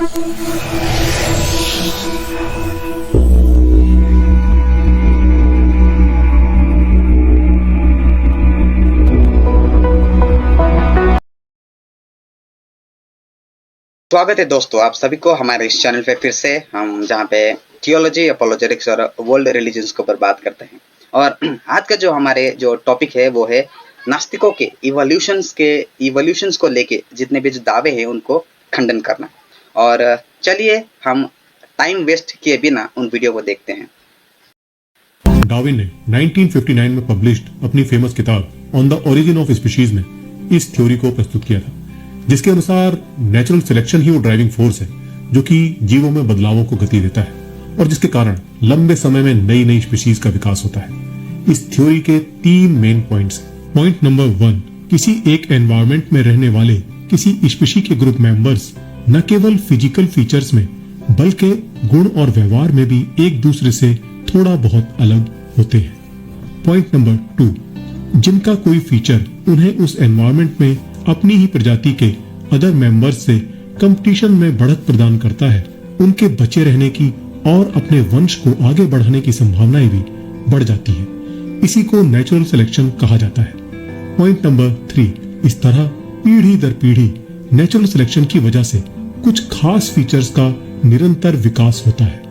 स्वागत है दोस्तों, आप सभी को हमारे इस चैनल पे फिर से हम जहाँ पे थियोलॉजी, अपोलोजेटिक्स और वर्ल्ड रिलीजन्स के ऊपर बात करते हैं। और आज का जो हमारे जो टॉपिक है वो है नास्तिकों के इवोल्यूशंस को लेके जितने भी जो दावे हैं उनको खंडन करना। और चलिए हम टाइम वेस्ट किए बिना उन वीडियो को देखते हैं। डार्विन ने 1959 में पब्लिश्ड अपनी फेमस किताब on the origin of species में इस थ्योरी को प्रस्तुत किया था, जिसके अनुसार नेचुरल सिलेक्शन ही वो ड्राइविंग फोर्स है जो कि जीवों में बदलावों को गति देता है और जिसके कारण लंबे समय में नई नई स्पीशीज का विकास होता है। इस थ्योरी के 3 मेन पॉइंट्स हैं। पॉइंट नंबर 1, किसी एक एनवायरनमेंट में रहने वाले किसी स्पीशी के ग्रुप मेंबर्स न केवल फिजिकल फीचर्स में बल्कि गुण और व्यवहार में भी एक दूसरे से थोड़ा बहुत अलग होते हैं। पॉइंट नंबर 2, जिनका कोई फीचर उन्हें उस एनवायरनमेंट में अपनी ही प्रजाति के अदर मेंबर्स से कंपटीशन में बढ़त प्रदान करता है, उनके बचे रहने की और अपने वंश को आगे बढ़ाने की संभावनाएं भी बढ़ जाती है। इसी को नेचुरल सिलेक्शन कहा जाता है। पॉइंट नंबर 3, इस तरह पीढ़ी दर पीढ़ी नेचुरल सिलेक्शन की वजह से कुछ खास फीचर्स का निरंतर विकास होता है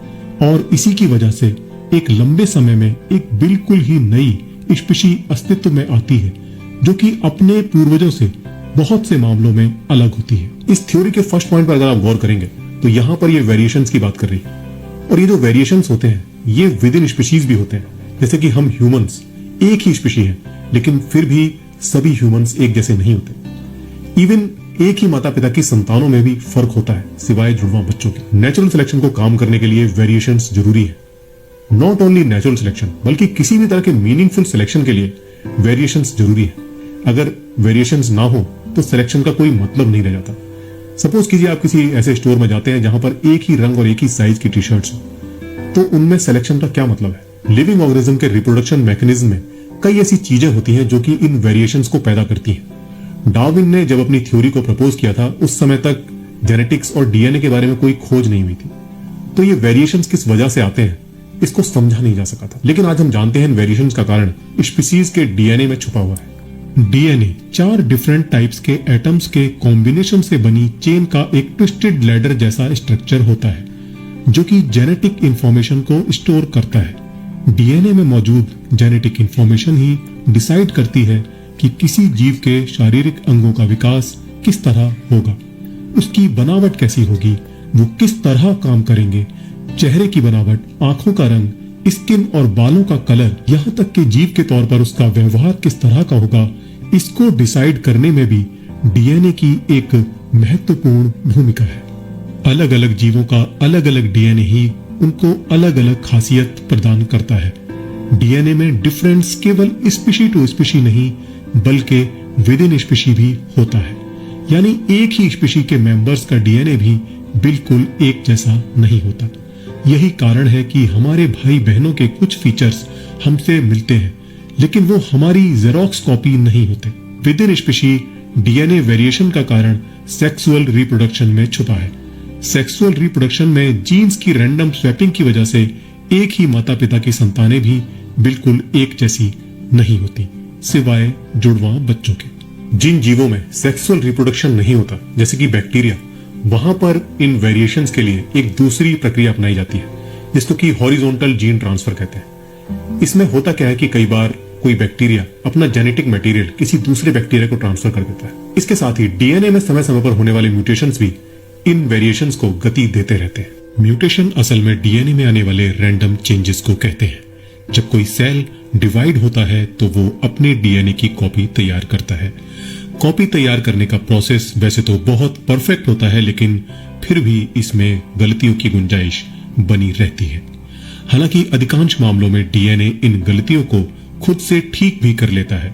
और इसी की वजह से एक लंबे समय में एक बिल्कुल ही नई स्पीशी अस्तित्व में आती है जो कि अपने पूर्वजों से बहुत से मामलों में अलग होती है। इस थ्योरी के फर्स्ट पॉइंट पर अगर आप गौर करेंगे तो यहाँ पर ये वेरिएशंस की बात कर रही है और ये जो वेरिएशंस होते हैं ये विद इन स्पीशीज भी होते हैं। जैसे कि हम ह्यूमंस एक ही स्पीशी हैं लेकिन फिर भी सभी ह्यूमंस एक जैसे नहीं होते। इवन एक ही माता पिता की संतानों में भी फर्क होता है सिवाय जुड़वा बच्चों के। नेचुरल सिलेक्शन को काम करने के लिए वेरिएशंस जरूरी है। नॉट ओनली नेचुरल सिलेक्शन बल्कि किसी भी तरह के मीनिंगफुल सिलेक्शन के लिए वेरिएशंस जरूरी है। अगर वेरिएशंस ना हो तो सिलेक्शन का कोई मतलब नहीं रह जाता। सपोज कीजिए आप किसी ऐसे स्टोर में जाते हैं जहां पर एक ही रंग और एक ही साइज की टी शर्ट्स हो, तो उनमें सिलेक्शन का क्या मतलब है? लिविंग ऑर्गेनिज्म के रिप्रोडक्शन मैकेनिज्म में कई ऐसी चीजें होती हैं जो कि इन वेरिएशंस को पैदा करती हैं। डार्विन ने जब अपनी थ्योरी को प्रपोज किया था उस समय तक जेनेटिक्स और डीएनए के बारे में कोई खोज नहीं हुई थी, तो ये वेरिएशंस किस वजह से आते हैं इसको समझा नहीं जा सका था। लेकिन आज हम जानते हैं इन वेरिएशंस का कारण स्पीशीज के डीएनए में छुपा हुआ है। डीएनए 4 डिफरेंट टाइप्स के एटम्स के कॉम्बिनेशन से बनी चेन का एक ट्विस्टेड लैडर जैसा स्ट्रक्चर होता है जो कि जेनेटिक इंफॉर्मेशन को स्टोर करता है। डीएनए में मौजूद जेनेटिक इंफॉर्मेशन ही डिसाइड करती है कि किसी जीव के शारीरिक अंगों का विकास किस तरह होगा, उसकी बनावट कैसी होगी, वो किस तरह काम करेंगे, चेहरे की बनावट, आंखों का रंग, स्किन और बालों का कलर, यहाँ तक कि जीव के तौर पर उसका व्यवहार किस तरह का होगा, इसको डिसाइड करने में भी डीएनए की एक महत्वपूर्ण भूमिका है। अलग अलग जीवों का अलग अलग डीएनए ही उनको अलग अलग खासियत प्रदान करता है। डीएनए में डिफरेंस केवल स्पीशी टू स्पीशी नहीं बल्कि विद इन स्पीशी भी होता है, यानी एक ही स्पीशी के मेंबर्स का डीएनए भी बिल्कुल एक जैसा नहीं होता। यही कारण है कि हमारे भाई बहनों के कुछ फीचर्स हमसे मिलते हैं लेकिन वो हमारी जेरोक्स कॉपी नहीं होते। With in species DNA variation का कारण सेक्सुअल रिप्रोडक्शन में छुपा है। सेक्सुअल रिप्रोडक्शन में जीन्स की रैंडम स्वैपिंग की वजह से एक ही माता पिता की संतानें भी बिल्कुल एक जैसी नहीं होती सिवाय जुड़वा बच्चों के। जिन जीवों में सेक्सुअल रिप्रोडक्शन नहीं होता जैसे कि बैक्टीरिया, वहां पर इन वेरिएशंस के लिए एक दूसरी प्रक्रिया अपनाई जाती है जिसको कि हॉरिजॉन्टल जीन ट्रांसफर कहते हैं। इसमें होता क्या है कि कई बार कोई बैक्टीरिया अपना जेनेटिक मटेरियल किसी दूसरे बैक्टीरिया को ट्रांसफर कर देता है। इसके साथ ही डीएनए में समय समय पर होने वाले म्यूटेशंस भी इन वेरिएशंस को गति देते रहते हैं। म्यूटेशन असल में डीएनए में आने वाले रैंडम चेंजेस को कहते हैं। जब कोई सेल डिवाइड होता है तो वो अपने डीएनए की कॉपी तैयार करता है। कॉपी तैयार करने का प्रोसेस वैसे तो बहुत परफेक्ट होता है लेकिन फिर भी इसमें गलतियों की गुंजाइश बनी रहती है। हालांकि अधिकांश मामलों में डीएनए इन गलतियों को खुद से ठीक भी कर लेता है,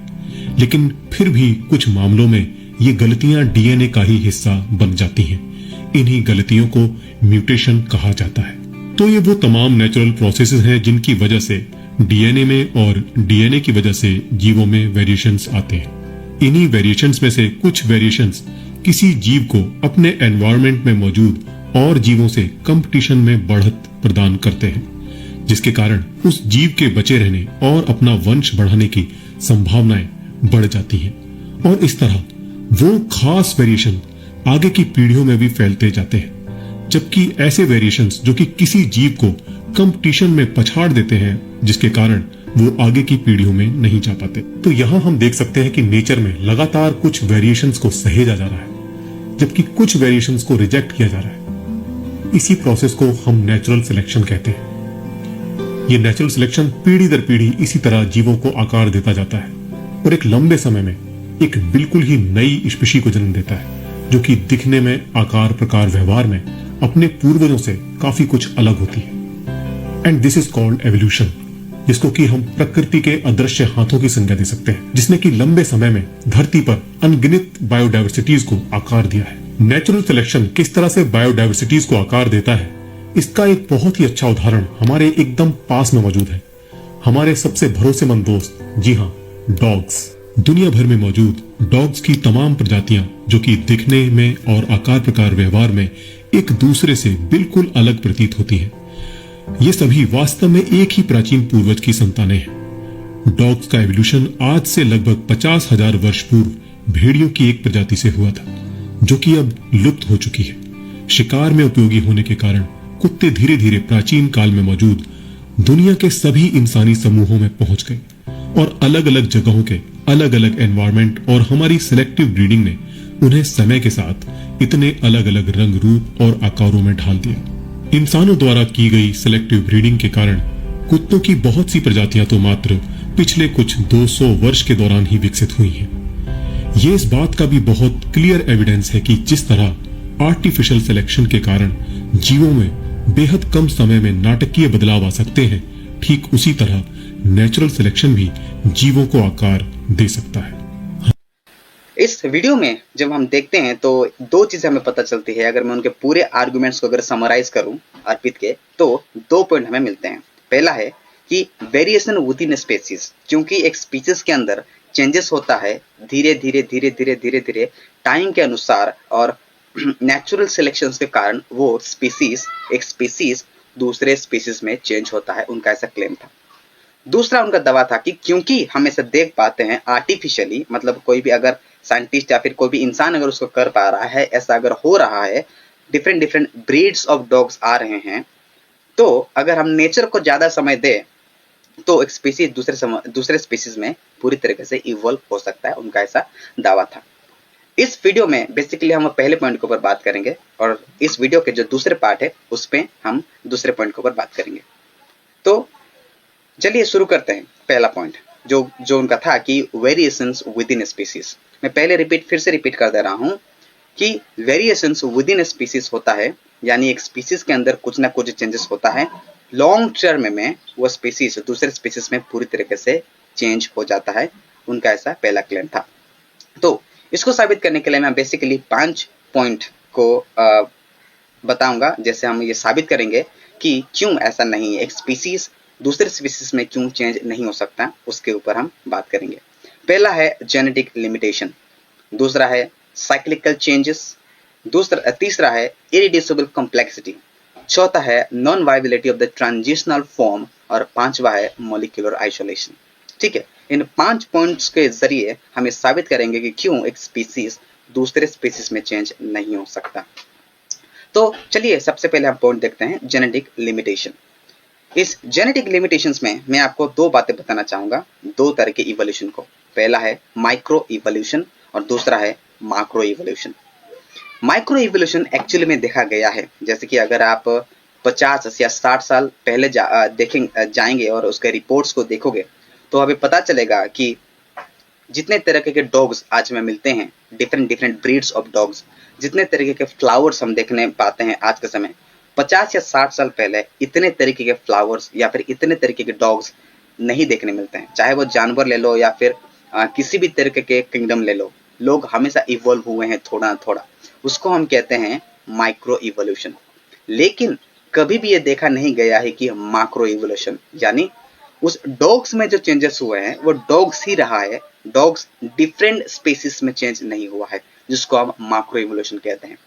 लेकिन फिर भी कुछ मामलों में ये गलतियां डीएनए का ही हिस्सा बन जाती हैं। इन्हीं गलतियों को म्यूटेशन कहा जाता है। तो ये वो तमाम नेचुरल प्रोसेसेस हैं जिनकी वजह से डीएनए में और डीएनए की वजह से जीवों में वेरिएशंस आते हैं। इन्हीं वेरिएशंस में से कुछ वेरिएशंस किसी जीव को अपने एनवायरनमेंट में मौजूद और जीवों से कंपटीशन में बढ़त प्रदान करते हैं, जिसके कारण उस जीव के बचे रहने और अपना वंश बढ़ाने की संभावनाएं बढ़ जाती हैं, और इस तरह वो खास वेरिएशन आगे की पीढ़ियों में भी फैलते जाते हैं। जबकि ऐसे वेरिएशंस जो कि किसी जीव को कंपटीशन में पछाड़ देते हैं, जिसके कारण वो आगे की पीढ़ियों में नहीं जा पाते। तो यहां हम देख सकते हैं कि नेचर में लगातार कुछ वेरिएशंस को सहेजा जा रहा है, जबकि कुछ वेरिएशंस को रिजेक्ट किया जा रहा है। इसी प्रोसेस को हम नेचुरल सिलेक्शन कहते हैं। ये नेचुरल सिलेक्शन पीढ़ी दर पीढ़ी इसी तरह जीवों को आकार देता जाता है और एक लंबे समय में एक बिल्कुल ही नई स्पीशी को जन्म देता है, जो कि दिखने में, आकार, प्रकार, व्यवहार में अपने पूर्वजों से काफी कुछ अलग होती है। And this is called evolution, जिसको कि हम प्रकृति के अदृश्य हाथों की संज्ञा दे सकते हैं, जिसने कि लंबे समय में धरती पर अनगिनत बायोडायवर्सिटीज को आकार दिया है। नेचुरल सिलेक्शन किस तरह से बायोडायवर्सिटीज को आकार देता है, इसका एक बहुत ही अच्छा उदाहरण हमारे एकदम पास में मौजूद है। हमारे सबसे भरोसेमंद दोस्त, जी हाँ, डॉग्स। दुनिया भर में मौजूद डॉग्स की तमाम प्रजातियां, जो कि दिखने में और आकार, प्रकार, व्यवहार में एक दूसरे से बिल्कुल अलग प्रतीत होती है, ये सभी वास्तव में एक ही प्राचीन पूर्वज की संतानें हैं। डॉग्स का एवोल्यूशन आज से लगभग 50,000 वर्ष पूर्व भेड़ियों की एक प्रजाति से हुआ था, जो कि अब लुप्त हो चुकी है। शिकार में उपयोगी होने के कारण कुत्ते धीरे धीरे प्राचीन काल में मौजूद दुनिया के सभी इंसानी समूहों में पहुंच गए और अलग अलग जगहों के अलग अलग एनवायरमेंट और हमारी सिलेक्टिव ब्रीडिंग ने उन्हें समय के साथ इतने अलग अलग रंग, रूप और आकारों में ढाल दिया। इंसानों द्वारा की गई सिलेक्टिव ब्रीडिंग के कारण कुत्तों की बहुत सी प्रजातियां तो मात्र पिछले कुछ 200 वर्ष के दौरान ही विकसित हुई हैं। ये इस बात का भी बहुत क्लियर एविडेंस है कि जिस तरह आर्टिफिशियल सिलेक्शन के कारण जीवों में बेहद कम समय में नाटकीय बदलाव आ सकते हैं, ठीक उसी तरह नेचुरल सिलेक्शन भी जीवों को आकार दे सकता है। इस वीडियो में जब हम देखते हैं तो दो चीजें हमें पता चलती है। अगर मैं उनके पूरे आर्गुमेंट्स को अगर समराइज करूं अर्पित के, तो 2 पॉइंट हमें मिलते हैं। पहला है कि वेरिएशन विद इन स्पीसीज, क्योंकि एक स्पीसीज के अंदर चेंजेस होता है धीरे धीरे टाइम के अनुसार, और नेचुरल सिलेक्शन के कारण वो एक स्पीसीज दूसरे स्पीसीज में चेंज होता है, उनका ऐसा क्लेम था। दूसरा उनका दावा था कि क्योंकि हम इसे देख पाते हैं आर्टिफिशियली, मतलब कोई भी अगर साइंटिस्ट या फिर कोई भी इंसान अगर उसको कर पा रहा है, ऐसा अगर हो रहा है, डिफरेंट ब्रीड्स ऑफ डॉग्स आ रहे हैं, तो अगर हम नेचर को ज्यादा समय दें तो एक स्पीसीज दूसरे स्पीसीज में पूरी तरीके से इवॉल्व हो सकता है, उनका ऐसा दावा था। इस वीडियो में बेसिकली हम पहले पॉइंट के ऊपर बात करेंगे, और इस वीडियो के जो दूसरे पार्ट है उसमें हम दूसरे पॉइंट के ऊपर बात करेंगे। तो चलिए शुरू करते हैं। पहला पॉइंट जो उनका था कि वेरिएशंस विद इन स्पीसीज। मैं फिर से रिपीट कर दे रहा हूं कि वेरिएशंस विद इन स्पीसीज होता है, यानी एक स्पीसीज के अंदर कुछ ना कुछ चेंजेस होता है, लॉन्ग टर्म में वो स्पीसीज दूसरे स्पीसीज में पूरी तरीके से चेंज हो जाता है, उनका ऐसा पहला क्लेम था। तो इसको साबित करने के लिए मैं बेसिकली 5 पॉइंट को बताऊंगा, जैसे हम ये साबित करेंगे कि क्यों ऐसा नहीं है, एक स्पीसीज दूसरे स्पीसीज में क्यों चेंज नहीं हो सकता, उसके ऊपर हम बात करेंगे। पहला है जेनेटिक लिमिटेशन, दूसरा है साइक्लिकल चेंजेस, तीसरा है इरिड्यूसिबल कॉम्प्लेक्सिटी, चौथा है non viability of the transitional form, और पांचवा है मॉलिक्यूलर आइसोलेशन। ठीक है, इन 5 पॉइंट्स के जरिए हम ये साबित करेंगे कि क्यों एक स्पीसीज दूसरे स्पीसीज में चेंज नहीं हो सकता। तो चलिए सबसे पहले हम पॉइंट देखते हैं जेनेटिक लिमिटेशन। इस जेनेटिक लिमिटेशंस में मैं आपको 2 बातें बताना चाहूंगा, 2 तरह के इवोल्यूशन को। पहला है माइक्रो इवोल्यूशन और दूसरा है macro evolution. Micro evolution actually में देखा गया है, जैसे कि अगर आप 50 या 60 साल पहले जाएंगे और उसके रिपोर्ट्स को देखोगे तो हमें पता चलेगा कि जितने तरह के डॉग्स आज में मिलते हैं, डिफरेंट ब्रीड्स ऑफ डॉग्स, जितने तरीके के फ्लावर्स हम देखने पाते हैं आज के समय, 50 या 60 साल पहले इतने तरीके के फ्लावर्स या फिर इतने तरीके के डॉग्स नहीं देखने मिलते हैं। चाहे वो जानवर ले लो या फिर किसी भी तरीके के किंगडम ले लो, लोग हमेशा इवॉल्व हुए हैं थोड़ा थोड़ा, उसको हम कहते हैं माइक्रो इवोल्यूशन। लेकिन कभी भी ये देखा नहीं गया है कि मैक्रो इवोल्यूशन, यानी उस डॉग्स में जो चेंजेस हुए हैं वो डॉग्स ही रहा है, डॉग्स डिफरेंट स्पीसीज में चेंज नहीं हुआ है, जिसको हम मैक्रो इवोल्यूशन कहते हैं।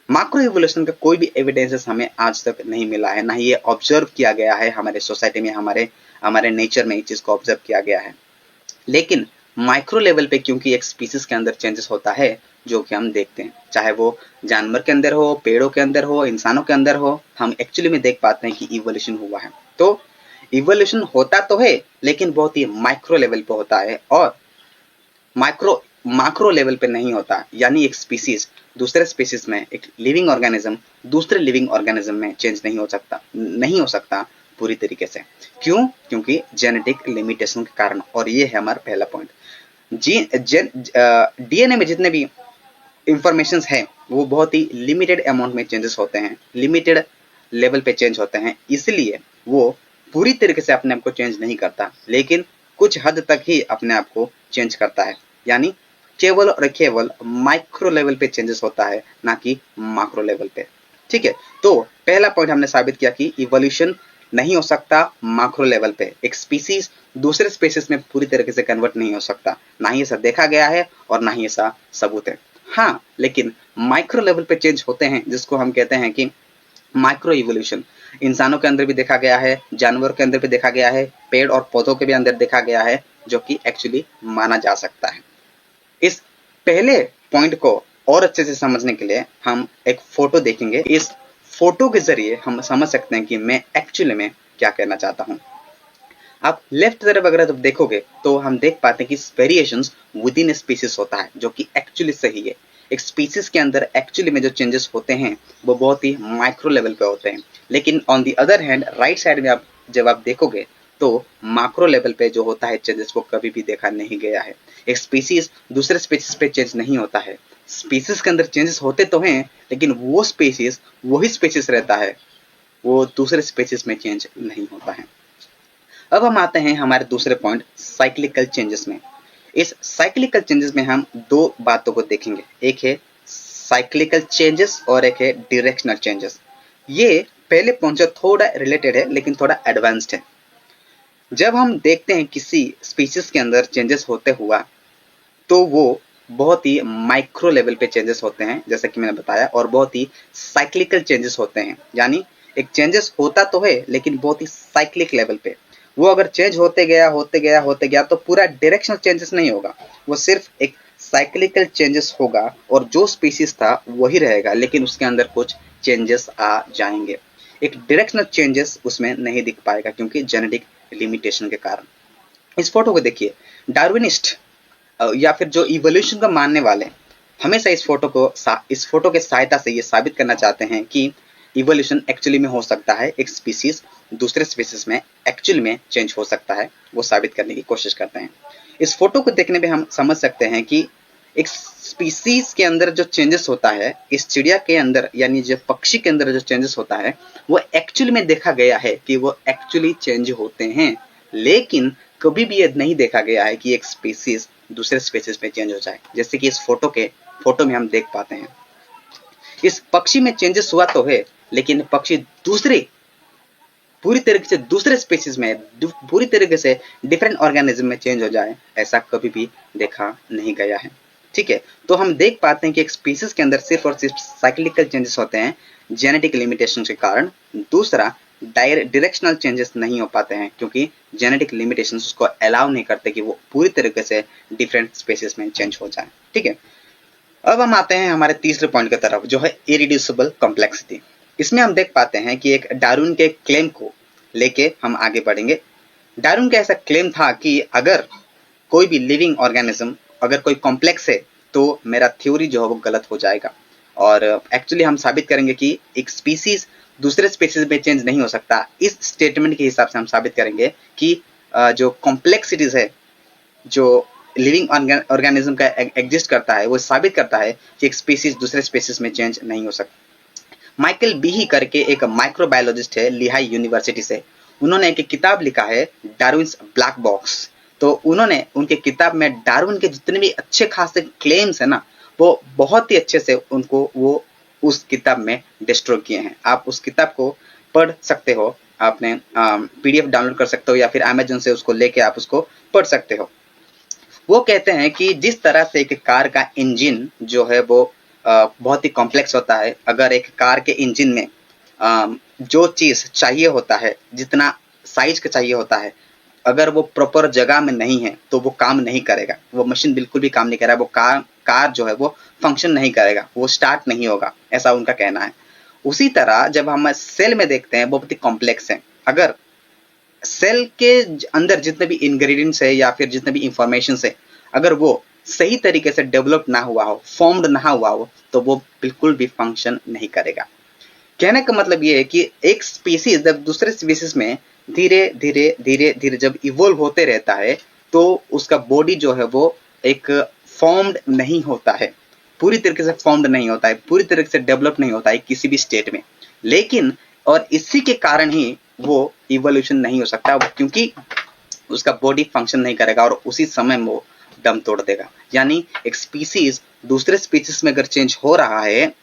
माइक्रो इवोल्यूशन का कोई भी एविडेंसेस हमें आज तक नहीं मिला है, ना ही ये ऑब्जर्व किया गया है हमारे सोसाइटी में, हमारे नेचर में इस चीज को ऑब्जर्व किया गया है। लेकिन माइक्रो लेवल पे क्योंकि एक स्पीसीज के अंदर चेंजेस होता है जो कि हम देखते हैं, चाहे वो जानवर के अंदर हो, पेड़ों के अंदर हो, इंसानों के अंदर हो, हम एक्चुअली में देख पाते हैं कि इवोल्यूशन हुआ है। तो इवोल्यूशन होता तो है लेकिन बहुत ही माइक्रो लेवल पे होता है और माइक्रो लेवल पे नहीं होता। यानी एक स्पीसीज दूसरे स्पीसीज में, एक लिविंग ऑर्गेनिज्म दूसरे लिविंग ऑर्गेनिज्म में चेंज नहीं हो सकता पूरी तरीके से। क्यों? क्योंकि जेनेटिक लिमिटेशन के कारण। और ये है हमारा पहला पॉइंट। डीएनए में जितने भी इंफॉर्मेशन है वो बहुत ही लिमिटेड अमाउंट में चेंजेस होते हैं, लिमिटेड लेवल पे चेंज होते हैं, इसलिए वो पूरी तरीके से अपने आप को चेंज नहीं करता, लेकिन कुछ हद तक ही अपने आप को चेंज करता है। यानी केवल और केवल माइक्रो लेवल पे चेंजेस होता है, ना कि मैक्रो लेवल पे। ठीक है, तो पहला पॉइंट हमने साबित किया कि इवोल्यूशन नहीं हो सकता मैक्रो लेवल पे। एक स्पीसीज दूसरे स्पीसीज में पूरी तरीके से कन्वर्ट नहीं हो सकता, ना ही ऐसा देखा गया है और ना ही ऐसा सबूत है। हाँ, लेकिन माइक्रो लेवल पे चेंज होते हैं जिसको हम कहते हैं कि माइक्रो इवोल्यूशन। इंसानों के अंदर भी देखा गया है, जानवरों के अंदर भी देखा गया है, पेड़ और पौधों के भी अंदर देखा गया है, जो कि एक्चुअली माना जा सकता है। इस पहले पॉइंट को और अच्छे से समझने के लिए हम एक फोटो देखेंगे। इस फोटो के जरिए हम समझ सकते हैं कि मैं एक्चुअली में क्या कहना चाहता हूं। आप लेफ्ट तरफ अगर आप देखोगे तो हम देख पाते हैं कि वेरिएशंस विद इन स्पीसीज होता है, जो कि एक्चुअली सही है। एक स्पीसीज के अंदर एक्चुअली में जो चेंजेस होते हैं वो बहुत ही माइक्रो लेवल पे होते हैं, लेकिन on the other hand right side में जब आप देखोगे तो मैक्रो लेवल पे जो होता है चेंजेस वो कभी भी देखा नहीं गया है। एक स्पीसीज दूसरे स्पीसीज पे चेंज नहीं होता है। स्पीसीज के अंदर चेंजेस होते तो हैं, लेकिन वो स्पीसीज वही स्पीसीज रहता है, वो दूसरे स्पीसीज में चेंज नहीं होता है। अब हम आते हैं हमारे दूसरे पॉइंट, साइक्लिकल चेंजेस में। इस साइक्लिकल चेंजेस में हम दो बातों को देखेंगे, एक है साइक्लिकल चेंजेस और एक है डायरेक्शनल चेंजेस। ये पहले पॉइंट जो थोड़ा रिलेटेड है लेकिन थोड़ा एडवांस्ड है। जब हम देखते हैं किसी स्पीशीज के अंदर चेंजेस होते हुआ तो वो बहुत ही माइक्रो लेवल पे चेंजेस होते हैं, जैसा कि मैंने बताया, और बहुत ही साइक्लिकल चेंजेस होते हैं। यानी एक चेंजेस होता तो है लेकिन बहुत ही साइक्लिक लेवल पे। वो अगर चेंज होते गया तो पूरा डायरेक्शनल चेंजेस नहीं होगा, वो सिर्फ एक साइक्लिकल चेंजेस होगा और जो स्पीशीज था वही रहेगा, लेकिन उसके अंदर कुछ चेंजेस आ जाएंगे। एक डायरेक्शनल चेंजेस उसमें नहीं दिख पाएगा क्योंकि जेनेटिक लिमिटेशन के कारण। इस फोटो को देखिए, डार्विनिस्ट या फिर जो इवोल्यूशन को मानने वाले हमेशा इस फोटो के सहायता से ये साबित करना चाहते हैं कि इवोल्यूशन एक्चुअली में हो सकता है, एक स्पीसीज दूसरे स्पीसीज में एक्चुअली में चेंज हो सकता है, वो साबित करने की कोशिश करते हैं। इस फोटो को देखने पे हम समझ सकते हैं कि एक स्पीसीज के अंदर जो चेंजेस होता है, इस चिड़िया के अंदर यानी जो पक्षी के अंदर जो चेंजेस होता है वो एक्चुअली में देखा गया है कि वो एक्चुअली चेंज होते हैं, लेकिन कभी भी ये नहीं देखा गया है कि एक स्पीसीज दूसरे स्पीसीज में चेंज हो जाए। जैसे कि इस फोटो में हम देख पाते हैं, इस पक्षी में चेंजेस हुआ तो है, लेकिन पक्षी पूरी तरीके से दूसरे स्पीसीज में, पूरी तरीके से डिफरेंट ऑर्गेनिज्म में चेंज हो जाए, ऐसा कभी भी देखा नहीं गया है। ठीक है, तो हम देख पाते हैं कि एक स्पीसीज के अंदर सिर्फ और सिर्फ साइक्लिकल चेंजेस होते हैं जेनेटिक लिमिटेशन के कारण। दूसरा, डायरेक्शनल चेंजेस नहीं हो पाते हैं क्योंकि जेनेटिक लिमिटेशंस उसको अलाउ नहीं करते कि वो पूरी तरीके से डिफरेंट स्पीसीज में चेंज हो जाए। ठीक है, अब हम आते हैं हमारे तीसरे पॉइंट की तरफ, जो है इरिड्यूसिबल कॉम्प्लेक्सिटी। इसमें हम देख पाते हैं कि एक डार्विन के क्लेम को लेके हम आगे बढ़ेंगे। डार्विन का ऐसा क्लेम था कि अगर कोई भी लिविंग ऑर्गेनिज्म अगर कोई कॉम्प्लेक्स है तो मेरा थ्योरी जो है वो गलत हो जाएगा। और एक्चुअली हम साबित करेंगे कि एक स्पीसीज दूसरे स्पीसीज में चेंज नहीं हो सकता। इस स्टेटमेंट के हिसाब से हम साबित करेंगे कि जो कॉम्प्लेक्सिटीज है जो लिविंग ऑर्गेनिज्म का एग्जिस्ट करता है, वो साबित करता है कि एक स्पीसीज दूसरे स्पीसीज में चेंज नहीं हो सकता। माइकल बीही करके एक माइक्रोबायोलॉजिस्ट है लिहाई यूनिवर्सिटी से, उन्होंने एक किताब लिखा है डार्विन्स ब्लैक बॉक्स। तो उन्होंने उनके किताब में डार्विन के जितने भी अच्छे खासे क्लेम्स है ना, वो बहुत ही अच्छे से उनको वो उस किताब में डिस्ट्रॉय किए हैं। आप उस किताब को पढ़ सकते हो, आपने पीडीएफ डाउनलोड कर सकते हो या फिर अमेजन से उसको लेके आप उसको पढ़ सकते हो। वो कहते हैं कि जिस तरह से एक कार का इंजन जो है वो बहुत ही कॉम्प्लेक्स होता है। अगर एक कार के इंजन में जो चीज़ चाहिए होता है, जितना साइज का चाहिए होता है, अगर वो प्रॉपर जगह में नहीं है तो वो काम नहीं करेगा, वो मशीन बिल्कुल भी काम नहीं करेगा, वो कार जो है वो फंक्शन नहीं करेगा, वो स्टार्ट नहीं होगा, ऐसा उनका कहना है। उसी तरह जब हम सेल में देखते हैं वो बहुत ही कॉम्प्लेक्स है। अगर सेल के अंदर जितने भी इंग्रेडिएंट्स है या फिर जितने भी इंफॉर्मेशन है, अगर वो सही तरीके से डेवलप ना हुआ हो, फॉर्म्ड ना हुआ हो, तो वो बिल्कुल भी फंक्शन नहीं करेगा। कहने का मतलब ये है कि एक स्पीसीज जब दूसरे स्पीसीज में धीरे धीरे धीरे धीरे जब इवोल्व होते रहता है, तो उसका बॉडी जो है वो एक फॉर्म्ड नहीं होता है, पूरी तरीके से फॉर्म्ड नहीं होता है, पूरी तरीके से डेवलप नहीं होता है किसी भी स्टेट में। लेकिन और इसी के कारण ही वो इवोल्यूशन नहीं हो सकता, क्योंकि उसका बॉडी फंक्शन नहीं करेगा और उसी समय वो दम तोड़ देगा। यानी एक स्पीसीज दूसरे स्पीसीज में अगर चेंज हो रहा है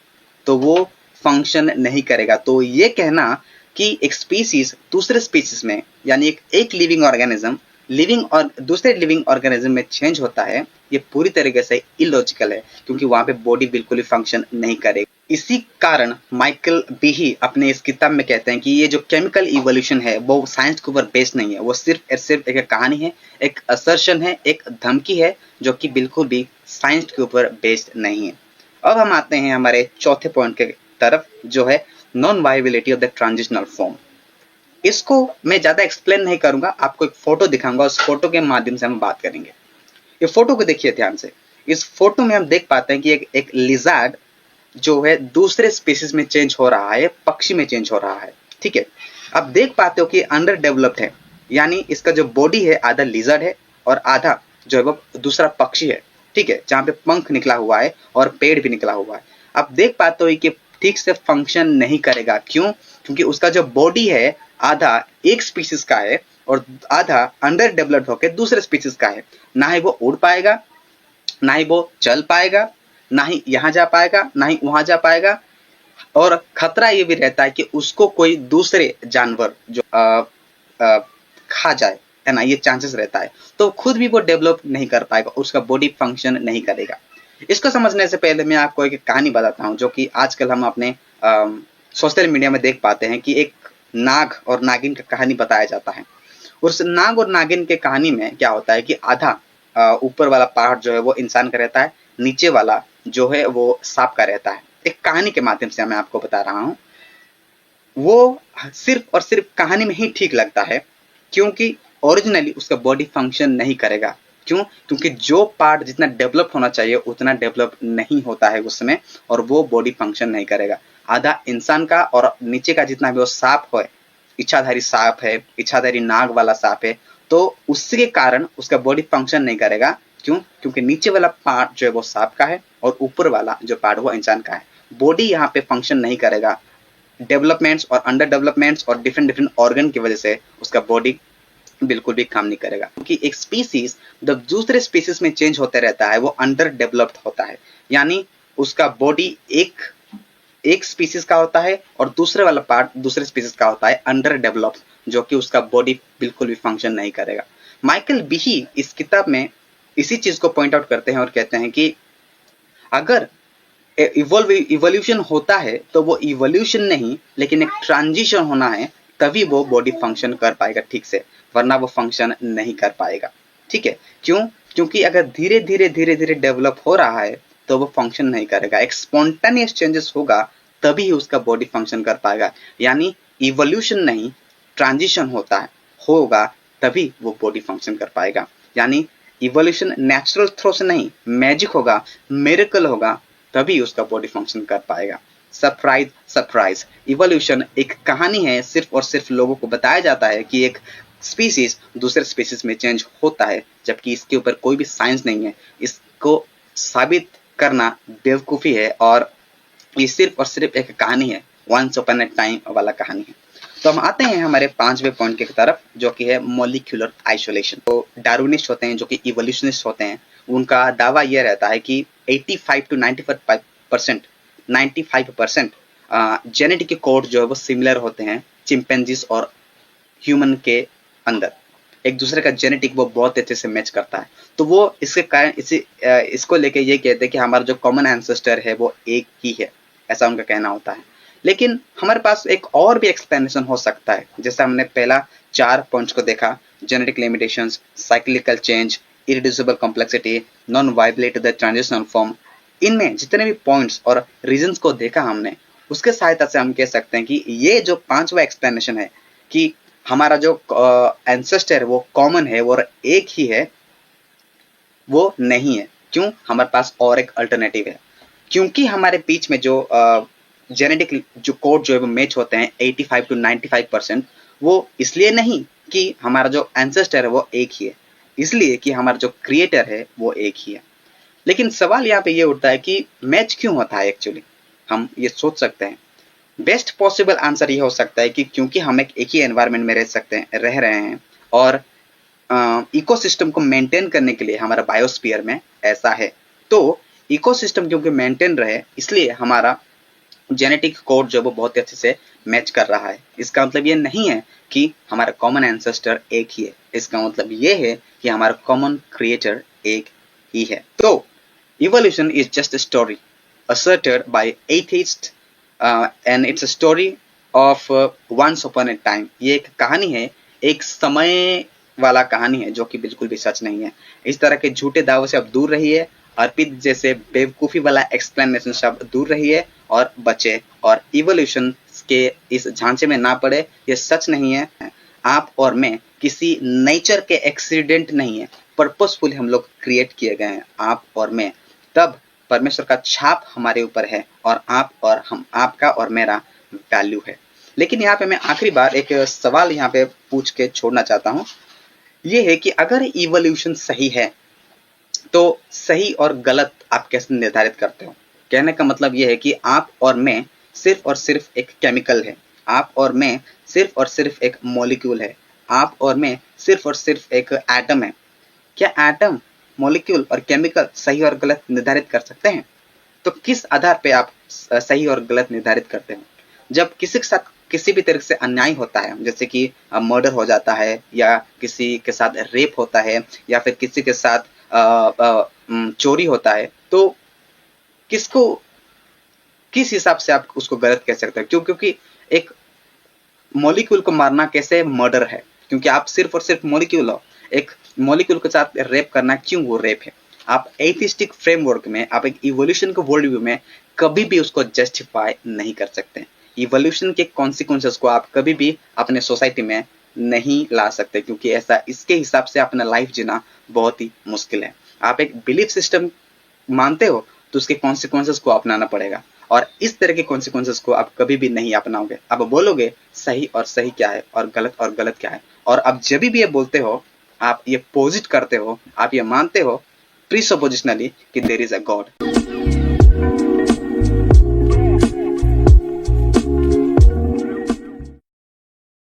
तो वो फंक्शन नहीं करेगा। तो ये कहना कि एक स्पीसीज दूसरे स्पीसीज में, यानी एक लिविंग ऑर्गेनिज्म और दूसरे लिविंग ऑर्गेनिज्म में चेंज होता है, ये पूरी तरीके से इलॉजिकल है, क्योंकि वहां पे बॉडी बिल्कुल ही फंक्शन नहीं करेगी। इसी कारण माइकल बीही अपने इस किताब में कहते हैं कि ये जो केमिकल इवोल्यूशन है वो साइंस के ऊपर बेस्ड नहीं है, वो सिर्फ एक कहानी है, एक असर्शन है, एक धमकी है, जो कि बिल्कुल भी साइंस के ऊपर बेस्ड नहीं है। अब हम आते हैं हमारे चौथे पॉइंट के तरफ, जो है non viability of the transitional form. इसको मैं ज्यादा एक्सप्लेन नहीं करूंगा, आपको एक फोटो दिखाऊंगा, उस फोटो के माध्यम से हम बात करेंगे। ये फोटो को देखिए ध्यान से। इस फोटो में हम देख पाते हैं कि एक लिजर्ड जो है दूसरे स्पीसीज में चेंज हो रहा है, पक्षी में चेंज हो रहा है। ठीक है, अब देख पाते हो कि अंडर डेवलप्ड है, यानी इसका जो बॉडी है आधा लिजर्ड है और आधा जो है वो दूसरा पक्षी है। ठीक है, जहां पे पंख निकला हुआ है और पेड़ भी निकला हुआ है। अब देख पाते हो कि ठीक से फंक्शन नहीं करेगा। क्यों? क्योंकि उसका जो बॉडी है आधा एक स्पीसीज का है और आधा अंडर डेवलप्ड होकर दूसरे स्पीसीज का है। ना ही वो उड़ पाएगा, ना ही वो चल पाएगा, ना ही यहां जा पाएगा, ना ही वहां जा पाएगा। और खतरा ये भी रहता है कि उसको कोई दूसरे जानवर जो खा जाए, है ना, ये चांसेस रहता है। तो खुद भी वो डेवलप नहीं कर पाएगा, उसका बॉडी फंक्शन नहीं करेगा। इसको समझने से पहले मैं आपको एक कहानी बताता हूं, जो कि आजकल हम अपने सोशल मीडिया में देख पाते हैं कि एक नाग और नागिन का कहानी बताया जाता है। उस नाग और नागिन के कहानी में क्या होता है कि आधा ऊपर वाला पार्ट जो है वो इंसान का रहता है, नीचे वाला जो है वो सांप का रहता है। एक कहानी के माध्यम से मैं आपको बता रहा हूं। वो सिर्फ और सिर्फ कहानी में ही ठीक लगता है, क्योंकि ओरिजिनली उसका बॉडी फंक्शन नहीं करेगा। क्यों? क्योंकि जो पार्ट जितना डेवलप होना चाहिए उतना डेवलप नहीं होता है उसमें, और वो बॉडी फंक्शन नहीं करेगा। आधा इंसान का और नीचे का जितना भी वो सांप है, इच्छाधारी सांप है, इच्छाधारी नाग वाला सांप है, तो उसके कारण उसका बॉडी फंक्शन नहीं करेगा। क्यों? क्योंकि नीचे वाला पार्ट जो है वो सांप का है और ऊपर वाला जो पार्ट वो इंसान का है। बॉडी यहाँ पे फंक्शन नहीं करेगा। डेवलपमेंट्स और अंडर डेवलपमेंट्स और डिफरेंट ऑर्गन की वजह से उसका बॉडी बिल्कुल भी काम नहीं करेगा। क्योंकि एक स्पीसीज जब दूसरे स्पीसीज में चेंज होते रहता है वो अंडर डेवलप्ड होता है, यानी उसका बॉडी एक स्पीसीज का होता है और दूसरे वाला पार्ट दूसरे स्पीसीज का होता है अंडर डेवलप्ड, जो कि उसका बॉडी बिल्कुल भी फंक्शन नहीं करेगा। माइकल बीही इस किताब में इसी चीज को पॉइंट आउट करते हैं और कहते हैं कि अगर इवोल्यूशन होता है तो वो इवोल्यूशन नहीं, लेकिन एक ट्रांजिशन होना है, तभी वो बॉडी फंक्शन कर पाएगा ठीक से, वरना वो फंक्शन नहीं कर पाएगा। ठीक है, क्यों? क्योंकि अगर धीरे धीरे धीरे धीरे डेवलप हो रहा है तो वो फंक्शन नहीं करेगा। एक स्पॉन्टेनियस चेंजेस होगा तभी उसका बॉडी फंक्शन कर पाएगा। यानी इवोल्यूशन नहीं, ट्रांजिशन होगा तभी वो बॉडी फंक्शन कर पाएगा। यानी इवोल्यूशन नेचुरल थ्रो से नहीं, मैजिक होगा, मिरेकल होगा, तभी उसका बॉडी फंक्शन कर पाएगा। सरप्राइज सरप्राइज, इवोल्यूशन एक कहानी है, सिर्फ और सिर्फ लोगों को बताया जाता है कि एक स्पीसीज दूसरे स्पीसीज में चेंज होता है, जबकि इसके ऊपर कोई भी साइंस नहीं है। इसको साबित करना बेवकूफ़ी है और ये सिर्फ और सिर्फ एक कहानी है, वंस अपॉन ए टाइम वाला कहानी है। तो हम आते हैं हमारे पांचवें पॉइंट की तरफ, जो कि है मॉलिक्यूलर आइसोलेशन। तो डार्विनिस्ट होते हैं, जो कि इवोल्यूशनिस्ट होते हैं, उनका दावा यह रहता है कि 85 to 95% जेनेटिक कोड जो है वो सिमिलर होते हैं चिंपैंजीज और ह्यूमन के अंदर। एक दूसरे का जेनेटिक वो बहुत अच्छे से मैच करता है। तो वो इसके कारण इसको लेके ये कहते हैं कि हमारा जो कॉमन एंसेस्टर है वो एक ही है, ऐसा उनका कहना होता है। लेकिन हमारे पास एक और भी एक्सप्लेनेशन हो सकता है, जैसे हमने पहला 4 पॉइंट्स को देखा, genetic limitations, cyclical change, irreducible complexity, non viability the transitional form. इनमें जितने भी पॉइंट्स और रीजंस को देखा हमने, उसके सहायता से हम कह सकते हैं कि ये जो 5वां एक्सप्लेनेशन है कि हमारा जो एंसेस्टर है वो कॉमन है और एक ही है, वो नहीं है। क्यों? हमारे पास और एक अल्टरनेटिव है, क्योंकि हमारे बीच में जो जेनेटिक जो कोड जो है वो मैच होते हैं 85 to 95%, वो इसलिए नहीं कि हमारा जो एंसेस्टर है वो एक ही है, इसलिए कि हमारा जो क्रिएटर है वो एक ही है। लेकिन सवाल यहाँ पे ये उठता है कि मैच क्यों होता है एक्चुअली? हम ये सोच सकते हैं। बेस्ट पॉसिबल आंसर ये हो सकता है कि क्योंकि हम एक ही एनवायरनमेंट में रह रहे हैं और इकोसिस्टम को मेंटेन करने के लिए हमारा बायोस्फीयर में ऐसा है। तो इकोसिस्टम क्योंकि मेंटेन रहे, इसलिए हमारा जेनेटिक कोड जो वो बहुत अच्छे से मैच कर रहा है। इसका मतलब ये नहीं है कि हमारा कॉमन एंसेस्टर एक ही है, इसका मतलब ये है कि हमारा कॉमन क्रिएटर एक ही है। तो evolution is just a story asserted by atheists and it's a story of once upon a time। ये एक कहानी है, एक समय वाला कहानी है जो कि बिल्कुल भी सच नहीं है। इस तरह के झूठे दावों से आप दूर रहिए, अर्पित जैसे बेवकूफ़ी वाला एक्सप्लेनेशन से आप दूर रहिए और बचे, और इवोल्यूशन के इस झांसे में ना पड़े। ये सच नहीं है। आप और मैं किसी नेचर के एक्सीडेंट नहीं है, पर्पसफुली हम लोग क्रिएट किए गए हैं, आप और मैं। तब परमेश्वर का छाप हमारे ऊपर है और आप और हम, आपका और मेरा वैल्यू है। लेकिन यहाँ पे मैं आखिरी बार एक सवाल यहाँ पे पूछ के छोड़ना चाहता हूँ, ये है कि अगर इवोल्यूशन सही है तो सही और गलत आप कैसे निर्धारित करते हो? कहने का मतलब ये है कि आप और मैं सिर्फ और सिर्फ एक केमिकल है, आप और मैं सिर्फ और सिर्फ एक मॉलिक्यूल है, आप और मैं सिर्फ और सिर्फ एक एटम है। क्या एटम, मॉलिक्यूल और केमिकल सही और गलत निर्धारित कर सकते हैं? तो किस आधार पे आप सही और गलत निर्धारित करते हो? जब किसी के साथ किसी भी तरह से अन्याय होता है, जैसे कि मर्डर हो जाता है, या किसी के साथ रेप होता है, या फिर किसी के साथ चोरी होता है, तो किसको, किस हिसाब से आप उसको गलत कह सकते हो? क्योंकि एक मॉलिक्यूल को मारना कैसे मर्डर है? क्योंकि आप सिर्फ और सिर्फ मॉलिक्यूल हो। एक मॉलिक्यूल के साथ रेप करना क्यों वो रेप है? आप एथिस्टिक फ्रेमवर्क में, आप एक इवोल्यूशन के वर्ल्ड व्यू में कभी भी उसको जस्टिफाई नहीं कर सकते। इवोल्यूशन के कॉन्सिक्वेंसेस को आप कभी भी अपने सोसाइटी में नहीं ला सकते, क्योंकि ऐसा इसके हिसाब से अपना लाइफ जीना बहुत ही मुश्किल है। आप एक बिलीफ सिस्टम मानते हो तो उसके कॉन्सिक्वेंसेस को अपनाना पड़ेगा, और इस तरह के कॉन्सिक्वेंसेस को आप कभी भी नहीं अपनाओगे। आप बोलोगे सही और सही क्या है और गलत क्या है, और अब जब भी ये बोलते हो, आप ये पोजिट करते हो, आप ये मानते हो प्रीसपोजिशनली कि देयर इज अ गॉड।